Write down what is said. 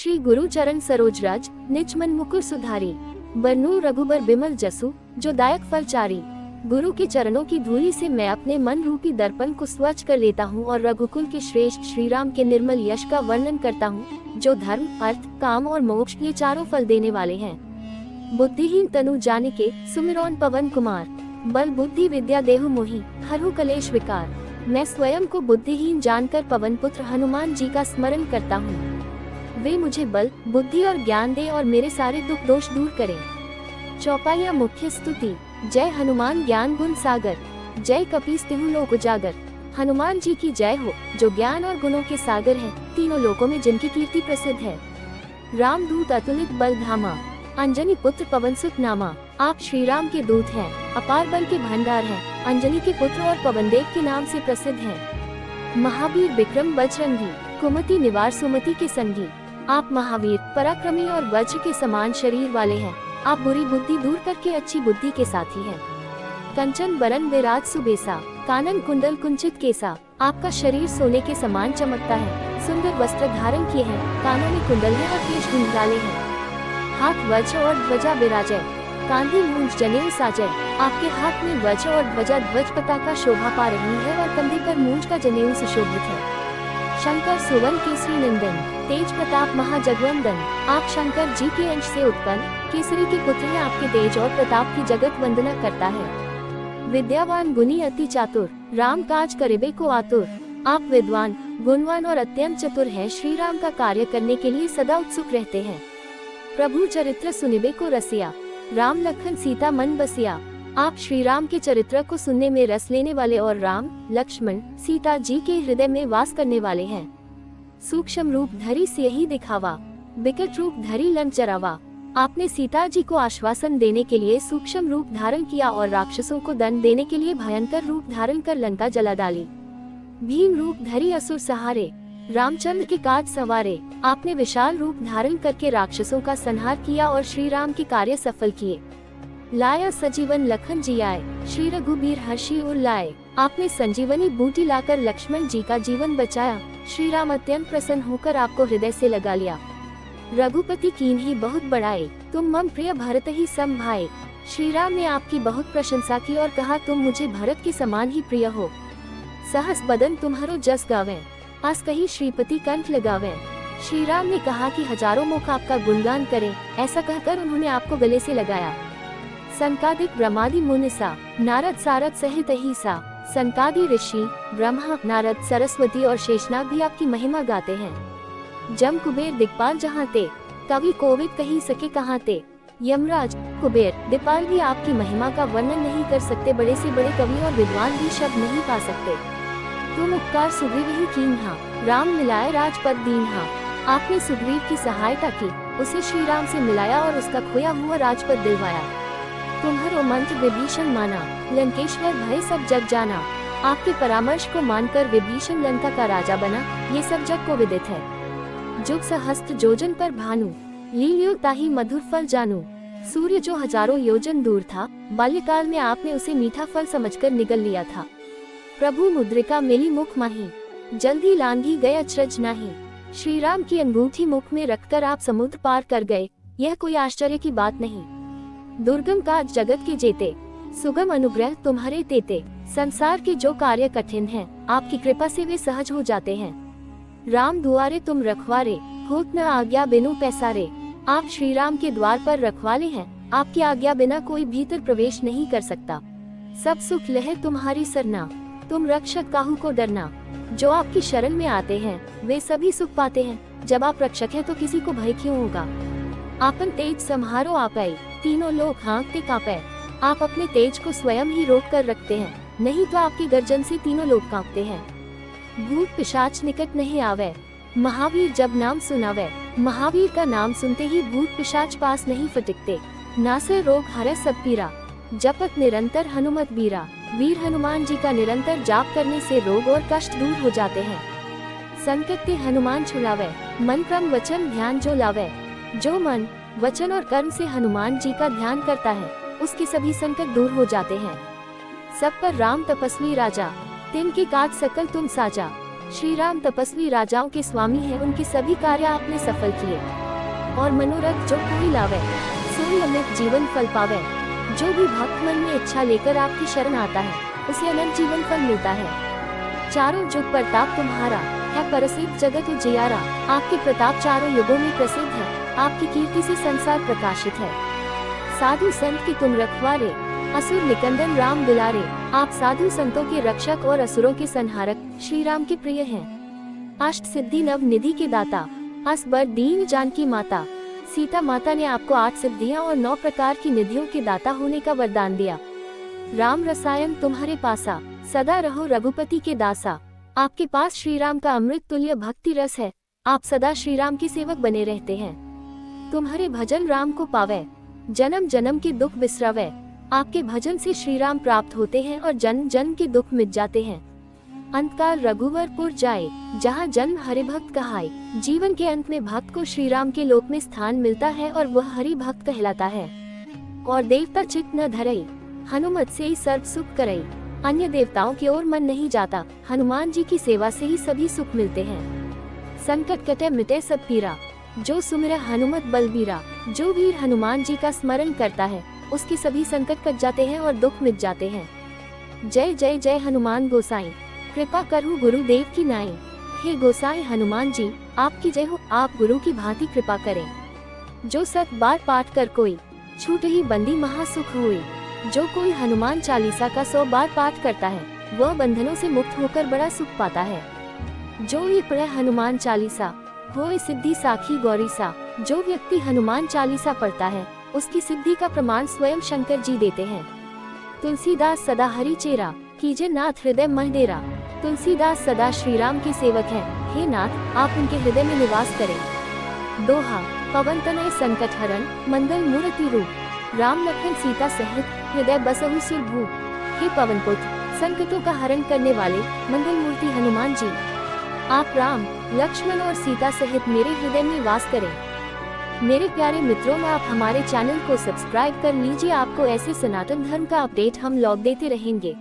श्री गुरु चरण सरोज रज, निज मन मुकुर सुधारी। बरनूं रघुबर बिमल जसु, जो दायक फल चारी। गुरु के चरणों की धूलि से मैं अपने मन रूपी दर्पण को स्वच्छ कर लेता हूँ और रघुकुल के श्रेष्ठ श्री राम के निर्मल यश का वर्णन करता हूँ, जो धर्म, अर्थ, काम और मोक्ष ये चारों फल देने वाले हैं। बुद्धिहीन तनु जानिके, सुमिरौन पवन कुमार। बल बुद्धि विद्या देहु मोहि, हरहु कलेश विकार। मैं स्वयं को बुद्धिहीन जानकर पवन पुत्र हनुमान जी का स्मरण करता हूँ। वे मुझे बल, बुद्धि और ज्ञान दे और मेरे सारे दुख दोष दूर करें। चौपाइया मुख्य स्तुति। जय हनुमान ज्ञान गुण सागर, जय कपीस तिहु लोक उजागर। हनुमान जी की जय हो, जो ज्ञान और गुणों के सागर हैं, तीनों लोकों में जिनकी कीर्ति प्रसिद्ध है। रामदूत अतुलित बल धामा, अंजनी पुत्र पवन सुत नामा। आप श्री राम के दूत हैं, अपार बल के भंडार हैं, अंजनी के पुत्र और पवनदेव के नाम से प्रसिद्ध हैं। महावीर विक्रम बजरंगी, कुमति निवार सुमति के संगी। आप महावीर, पराक्रमी और वज्र के समान शरीर वाले हैं। आप बुरी बुद्धि दूर करके अच्छी बुद्धि के साथी हैं। कंचन बरन विराज सुबेसा, कानन कुंडल कुंचित केसा। आपका शरीर सोने के समान चमकता है। सुंदर वस्त्र धारण किए हैं, कानों में कुंडल है और केश घुंघराले हैं। हाथ वज्र और ध्वजा विराजय, कांधी मूंज जनेऊ साजय। आपके हाथ में वज्र और ध्वजा ध्वज पताका शोभा पा रही है और कंधे पर मूंज का जनेऊ सुशोभित है। शंकर सुवन केसरी नंदन, तेज प्रताप महाजगवंदन। आप शंकर जी के अंश से उत्पन्न केसरी के पुत्र हैं। आपके तेज और प्रताप की जगत वंदना करता है। विद्यावान गुणी अति चातुर, राम काज करिबे को आतुर। आप विद्वान, गुणवान और अत्यंत चतुर हैं। श्री राम का कार्य करने के लिए सदा उत्सुक रहते हैं। प्रभु चरित्र सुनिबे को रसिया, राम लखन सीता मन बसिया। आप श्री राम के चरित्र को सुनने में रस लेने वाले और राम, लक्ष्मण, सीता जी के हृदय में वास करने वाले हैं। सूक्ष्म रूप धरी सियहि दिखावा, विकट रूप धरी लंक जरावा। आपने सीता जी को आश्वासन देने के लिए सूक्ष्म रूप धारण किया और राक्षसों को दंड देने के लिए भयंकर रूप धारण कर लंका जला डाली। भीम रूप धरी असुर सहारे, रामचंद्र के काज सवारे। आपने विशाल रूप धारण करके राक्षसों का संहार किया और श्री राम के कार्य सफल किए। लाया सजीवन लखन जियाए, श्री रघुबीर हर्षि उर लाए। आपने संजीवनी बूटी लाकर लक्ष्मण जी का जीवन बचाया। श्री राम अत्यंत प्रसन्न होकर आपको हृदय से लगा लिया। रघुपति कीन्ही बहुत बड़ाए, तुम मम प्रिय भरत ही सम भाए। श्री राम ने आपकी बहुत प्रशंसा की और कहा, तुम मुझे भरत के समान ही प्रिय हो। सहस बदन तुम्हारो जस गावे, आस कही श्रीपति कंठ लगावे। श्री राम ने कहा कि हजारों मुख आपका गुणगान करें। ऐसा कहकर उन्होंने आपको गले से लगाया। संकादिक ब्रह्मादि मुनिसा, नारद सारद सहित अहिसा। संकादि ऋषि, ब्रह्मा, नारद, सरस्वती और शेषनाग भी आपकी महिमा गाते हैं। जम कुबेर दिक्पाल जहाँ ते, कवि कोविद कही सके कहाँ ते। यमराज, कुबेर, दिक्पाल भी आपकी महिमा का वर्णन नहीं कर सकते। बड़े से बड़े कवि और विद्वान भी शब्द नहीं पा सकते। तुम उपकार सुग्रीव ही कीन्हा, राम मिलाए राजपद दीन्हा। आपने सुग्रीव की सहायता की, उसे श्री राम से मिलाया और उसका खोया हुआ राजपद दिलवाया। तुम्हारो मंत्र विभीषण माना, लंकेश्वर भय सब जग जाना। आपके परामर्श को मानकर विभीषण लंका का राजा बना, ये सब जग को विदित है। जुग सहस्त्र योजन पर भानु, लील्यो ताहि मधुर फल जानू। सूर्य जो हजारों योजन दूर था, बाल्यकाल में आपने उसे मीठा फल समझकर निगल लिया था। प्रभु मुद्रिका मिली मुख माही, जल्दी लांघी गए अचरज नाही। श्री राम की अंगूठी मुख में रखकर आप समुद्र पार कर गए, यह कोई आश्चर्य की बात नहीं। दुर्गम काज जगत के जेते, सुगम अनुग्रह तुम्हारे तेते। संसार के जो कार्य कठिन हैं, आपकी कृपा से वे सहज हो जाते हैं। राम दुआरे तुम रखवारे, होत न आज्ञा बिनु पैसारे। आप श्री राम के द्वार पर रखवाले हैं, आपकी आज्ञा बिना कोई भीतर प्रवेश नहीं कर सकता। सब सुख लहे तुम्हारी सरना, तुम रक्षक काहू को डरना। जो आपकी शरण में आते हैं, वे सभी सुख पाते हैं। जब आप रक्षक हैं तो किसी को भय क्यों होगा। आपन तेज सम्हारो आपै, तीनों लोग हाँकते कांपै। आप अपने तेज को स्वयं ही रोक कर रखते हैं, नहीं तो आपकी गर्जन से तीनों लोग कांपते हैं। भूत पिशाच निकट नहीं आवे, महावीर जब नाम सुनावे। महावीर का नाम सुनते ही भूत पिशाच पास नहीं फटिकते। नासे रोग हरे सब पीरा, जपत निरंतर हनुमत बीरा। वीर हनुमान जी का निरंतर जाप करने से रोग और कष्ट दूर हो जाते हैं। संकट ते हनुमान छुड़ावे, मन क्रम वचन ध्यान जो लावे। जो मन, वचन और कर्म से हनुमान जी का ध्यान करता है, उसके सभी संकट दूर हो जाते हैं। सब पर राम तपस्वी राजा, तिनके काज सकल तुम साजा। श्री राम तपस्वी राजाओं के स्वामी हैं, उनके सभी कार्य आपने सफल किए। और मनोरथ जो कोई लावे, सोई अमित जीवन फल पावे। जो भी भक्त मन में इच्छा लेकर आपकी शरण आता है, उसे अनंत जीवन फल मिलता है। चारों जुग प्रताप तुम्हारा है, प्रसिद्ध जगत उजियारा। आपके प्रताप चारों युगों में प्रसिद्ध है, आपकी कीर्ति से संसार प्रकाशित है। साधु संत की तुम रखवारे, असुर निकंदन राम दुलारे। आप साधु संतों के रक्षक और असुरों के संहारक श्री राम के प्रिय हैं। अष्ट सिद्धि नव निधि के दाता, असबर दीन जानकी माता। सीता माता ने आपको 8 सिद्धियां और 9 प्रकार की निधियों के दाता होने का वरदान दिया। राम रसायन तुम्हारे पासा, सदा रहो रघुपति के दासा। आपके पास श्री राम का अमृत तुल्य भक्ति रस है, आप सदा श्री राम के सेवक बने रहते हैं। तुम्हारे भजन राम को पावे, जन्म जन्म के दुख बिसरावे। आपके भजन से श्री राम प्राप्त होते हैं और जन्म जन्म के दुख मिट जाते हैं। अंतकाल रघुवरपुर जाए, जहाँ जन्म हरि भक्त कहाए। जीवन के अंत में भक्त को श्री राम के लोक में स्थान मिलता है और वह हरि भक्त कहलाता है। और देवता चित्त न धरई, हनुमत से ही सर्व सुख करई। अन्य देवताओं की ओर मन नहीं जाता, हनुमान जी की सेवा से ही सभी सुख मिलते हैं। संकट कटे मिटे सब पीरा, जो सुमिरै हनुमत बलबीरा। जो वीर हनुमान जी का स्मरण करता है, उसके सभी संकट कट जाते हैं और दुख मिट जाते हैं। जय जय जय हनुमान गोसाई, कृपा करहु गुरुदेव की नाई। हे गोसाई हनुमान जी, आपकी जय हो, आप गुरु की भांति कृपा करें। जो 7 बार पाठ कर कोई, छूट ही बंदी महासुख हुई। जो कोई हनुमान चालीसा का 100 बार पाठ करता है, वह बंधनों से मुक्त होकर बड़ा सुख पाता है। जो ये पढ़े हनुमान चालीसा, होए सिद्धि साखी गौरीसा। जो व्यक्ति हनुमान चालीसा पढ़ता है, उसकी सिद्धि का प्रमाण स्वयं शंकर जी देते हैं। तुलसीदास सदा हरि चेरा, कीजे नाथ हृदय मह डेरा। तुलसीदास सदा श्री राम के सेवक हैं। हे नाथ, आप उनके हृदय में निवास करें। दोहा, पवन तनय संकट हरण, मंगल मूर्ति रूप। राम लखन सीता सहित, हृदय बसहु सुरभूप। हे पवन पुत्र, संकटों का हरण करने वाले मंगल मूर्ति हनुमान जी, आप राम, लक्ष्मण और सीता सहित मेरे हृदय में वास करें। मेरे प्यारे मित्रों, आप हमारे चैनल को सब्सक्राइब कर लीजिए। आपको ऐसे सनातन धर्म का अपडेट हम लोग देते रहेंगे।